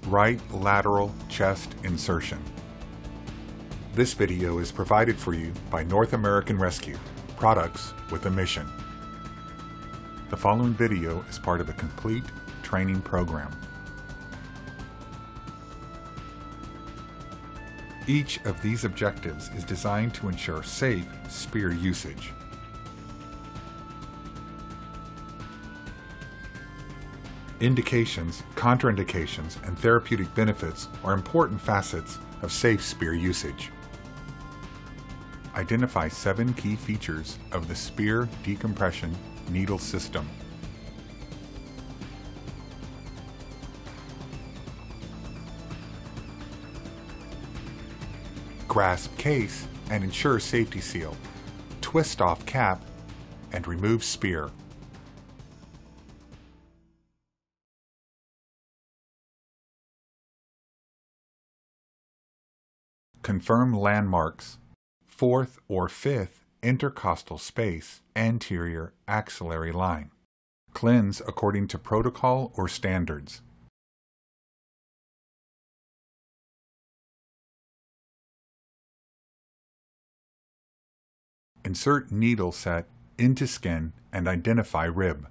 Right Lateral Chest Insertion. This video is provided for you by North American Rescue, products with a mission. The following video is part of a complete training program. Each of these objectives is designed to ensure safe SPEAR usage. Indications, contraindications, and therapeutic benefits are important facets of safe SPEAR usage. Identify 7 key features of the SPEAR Decompression Needle System. Grasp case and ensure safety seal. Twist off cap and remove SPEAR. Confirm landmarks. 4th or 5th intercostal space, anterior axillary line. Cleanse according to protocol or standards. Insert needle set into skin and identify rib.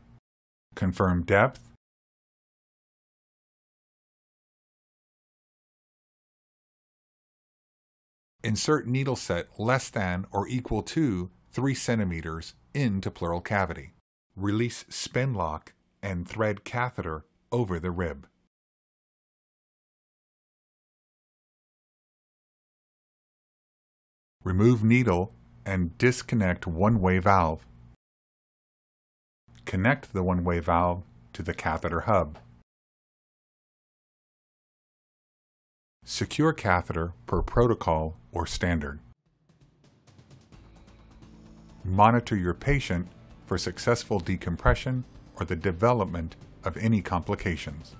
Confirm depth. Insert needle set less than or equal to 3 centimeters into pleural cavity. Release spin lock and thread catheter over the rib. Remove needle and disconnect one-way valve. Connect the one-way valve to the catheter hub. Secure catheter per protocol or standard. Monitor your patient for successful decompression or the development of any complications.